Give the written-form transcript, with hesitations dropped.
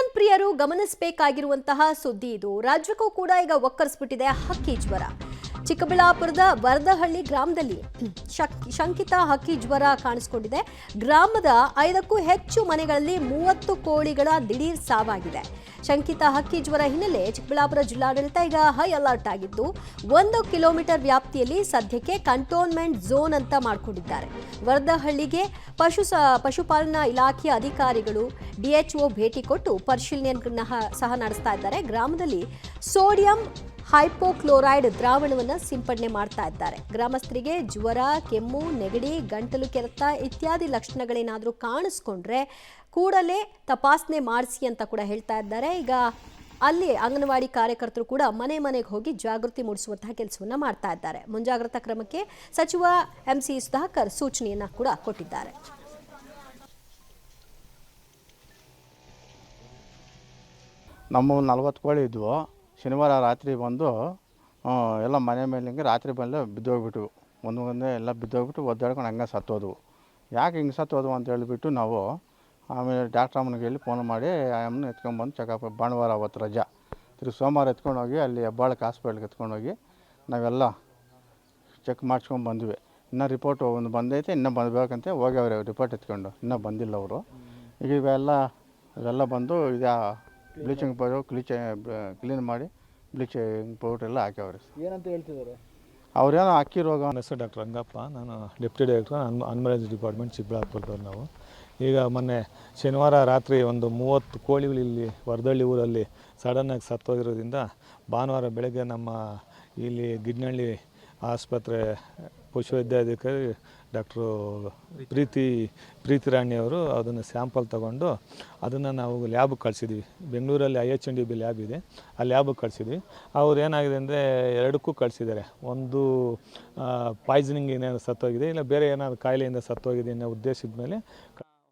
Chicken ಪ್ರಿಯರು ಗಮನಿಸಬೇಕಾಗಿರುವಂತಹ ಸುದ್ದಿ ಇದು. ರಾಜ್ಯಕ್ಕೂ ಕೂಡ ಈಗ ಒಕ್ಕರಿಸ್ಬಿಟ್ಟಿದೆ ಹಕ್ಕಿ ಜ್ವರ. ಚಿಕ್ಕಬಳ್ಳಾಪುರದ ವರದಹಳ್ಳಿ ಗ್ರಾಮದಲ್ಲಿ ಶಂಕಿತ ಹಕ್ಕಿ ಜ್ವರ ಕಾಣಿಸಿಕೊಂಡಿದೆ. ಗ್ರಾಮದ 5ಕ್ಕೂ ಹೆಚ್ಚು ಮನೆಗಳಲ್ಲಿ 30 ಕೋಳಿಗಳ ದಿಢೀರ್ ಸಾವಾಗಿದೆ. ಶಂಕಿತ ಹಕ್ಕಿ ಜ್ವರ ಹಿನ್ನೆಲೆ ಚಿಕ್ಕಬಳ್ಳಾಪುರ ಜಿಲ್ಲಾಡಳಿತ ಈಗ ಹೈ ಅಲರ್ಟ್ ಆಗಿದ್ದು 1 ಕಿಲೋಮೀಟರ್ ವ್ಯಾಪ್ತಿಯಲ್ಲಿ ಸದ್ಯಕ್ಕೆ ಕಂಟೋನ್ಮೆಂಟ್ ಝೋನ್ ಅಂತ ಮಾಡಿಕೊಂಡಿದ್ದಾರೆ. ವರದಹಳ್ಳಿಗೆ ಪಶುಪಾಲನಾ ಇಲಾಖೆಯ ಅಧಿಕಾರಿಗಳು ಡಿಎಚ್ಒ ಭೇಟಿ ಕೊಟ್ಟು ಪರಿಶೀಲನೆಯನ್ನು ಸಹ ನಡೆಸ್ತಾ ಇದ್ದಾರೆ. ಗ್ರಾಮದಲ್ಲಿ ಸೋಡಿಯಂ ಹೈಪೋಕ್ಲೋರೈಡ್ ದ್ರಾವಣವನ್ನು ಸಿಂಪಡಣೆ ಮಾಡ್ತಾ ಇದ್ದಾರೆ. ಗ್ರಾಮಸ್ಥರಿಗೆ ಜ್ವರ, ಕೆಮ್ಮು, ನೆಗಡಿ, ಗಂಟಲು ಕೆರೆತ ಇತ್ಯಾದಿ ಲಕ್ಷಣಗಳೇನಾದರೂ ಕಾಣಿಸ್ಕೊಂಡ್ರೆ ಕೂಡಲೇ ತಪಾಸಣೆ ಮಾಡಿಸಿ ಅಂತ ಕೂಡ ಹೇಳ್ತಾ ಇದ್ದಾರೆ. ಈಗ ಅಲ್ಲಿ ಅಂಗನವಾಡಿ ಕಾರ್ಯಕರ್ತರು ಕೂಡ ಮನೆ ಮನೆಗೆ ಹೋಗಿ ಜಾಗೃತಿ ಮೂಡಿಸುವಂತಹ ಕೆಲಸವನ್ನ ಮಾಡ್ತಾ ಇದ್ದಾರೆ. ಮುಂಜಾಗ್ರತಾ ಕ್ರಮಕ್ಕೆ ಸಚಿವ ಎಂಸಿ ಸುಧಾಕರ್ ಸೂಚನೆಯನ್ನ ಕೂಡ ಕೊಟ್ಟಿದ್ದಾರೆ. ನಮ್ಮ 40 ಕೋಳಿ ಇದ್ವು. ಶನಿವಾರ ರಾತ್ರಿ ಬಂದು ಎಲ್ಲ ಮನೆ ಮೇಲೆ ಹಿಂಗೆ ರಾತ್ರಿ ಬಂದು ಬಿದ್ದೋಗ್ಬಿಟ್ಟು ಒಂದೇ ಎಲ್ಲ ಬಿದ್ದೋಗ್ಬಿಟ್ಟು ಒದ್ದಾಡ್ಕೊಂಡು ಹಂಗೆ ಸತ್ತೋದ್ವು. ಯಾಕೆ ಹಿಂಗೆ ಸತ್ತೋದ್ವು ಅಂತ ಹೇಳಿಬಿಟ್ಟು ನಾವು ಆಮೇಲೆ ಡಾಕ್ಟ್ರ್ ಅಮ್ಮನಿಗೆ ಹೇಳಿ ಫೋನ್ ಮಾಡಿ ಆ ಅಮ್ಮನ ಎತ್ಕೊಂಡ್ಬಂದು ಚೆಕಪ್ ಭಾನುವಾರ ಅವತ್ತು ರಜಾ ತಿರುಗಿ ಸೋಮವಾರ ಎತ್ಕೊಂಡೋಗಿ ಅಲ್ಲಿ ಹೆಬ್ಬಾಳಕ್ಕೆ ಹಾಸ್ಪಿಟ್ಲಿಗೆ ಎತ್ಕೊಂಡೋಗಿ ನಾವೆಲ್ಲ ಚೆಕ್ ಮಾಡಿಸ್ಕೊಂಡು ಬಂದ್ವಿ. ಇನ್ನೂ ರಿಪೋರ್ಟು ಒಂದು ಬಂದೈತೆ, ಇನ್ನೂ ಬಂದಬೇಕಂತೆ ಹೋಗ್ಯವ್ರೆ ರಿಪೋರ್ಟ್ ಎತ್ಕೊಂಡು, ಇನ್ನೂ ಬಂದಿಲ್ಲ ಅವರು. ಈಗ ಇವೆಲ್ಲ ಬಂದು ಇದು ಬ್ಲೀಚಿಂಗ್ ಪೌಡರ್ ಕ್ಲೀನ್ ಮಾಡಿ ಬ್ಲೀಚಿಂಗ್ ಪೌಡ್ರ್ ಎಲ್ಲ ಹಾಕ್ಯವ್ರೆ. ಏನಂತ ಹೇಳ್ತಿದ್ದಾರೆ? ಅವ್ರೇನೋ ಅಕ್ಕಿ ರೋಗ. ನನ್ನ ಹೆಸರು ಡಾಕ್ಟರ್ ರಂಗಪ್ಪ, ನಾನು ಡೆಪ್ಯೂಟಿ ಡೈರೆಕ್ಟರ್ ಅನಿಮಲ್ ಡಿಪಾರ್ಟ್ಮೆಂಟ್ ಚಿಕ್ಕಬಳ್ಳಾಪುರದವ್ರು. ನಾವು ಈಗ ಮೊನ್ನೆ ಶನಿವಾರ ರಾತ್ರಿ ಒಂದು 30 ಕೋಳಿಗಳು ಇಲ್ಲಿ ವರದಹಳ್ಳಿ ಊರಲ್ಲಿ ಸಡನ್ನಾಗಿ ಸತ್ತೋಗಿರೋದ್ರಿಂದ ಭಾನುವಾರ ಬೆಳಗ್ಗೆ ನಮ್ಮ ಇಲ್ಲಿ ಗಿಡ್ನಹಳ್ಳಿ ಆಸ್ಪತ್ರೆ ಪಶುವೈದ್ಯಾಧಿಕಾರಿ ಡಾಕ್ಟ್ರು ಪ್ರೀತಿ ರಾಣಿಯವರು ಅದನ್ನು ಸ್ಯಾಂಪಲ್ ತೊಗೊಂಡು ಅದನ್ನು ನಾವು ಲ್ಯಾಬ್ಗೆ ಕಳಿಸಿದ್ವಿ. ಬೆಂಗಳೂರಲ್ಲಿ IHNDB ಲ್ಯಾಬ್ ಇದೆ, ಆ ಲ್ಯಾಬ್ಗೆ ಕಳಿಸಿದ್ವಿ. ಅವ್ರು ಏನಾಗಿದೆ ಅಂದರೆ 2ಕ್ಕೂ ಕಳಿಸಿದ್ದಾರೆ. ಒಂದು ಪಾಯ್ಸನಿಂಗ್ ಏನಾದ್ರು ಸತ್ತೋಗಿದೆ, ಇಲ್ಲ ಬೇರೆ ಏನಾದ್ರು ಕಾಯಿಲೆಯಿಂದ ಸತ್ತೋಗಿದೆ ಅನ್ನೋ ಉದ್ದೇಶದ ಮೇಲೆ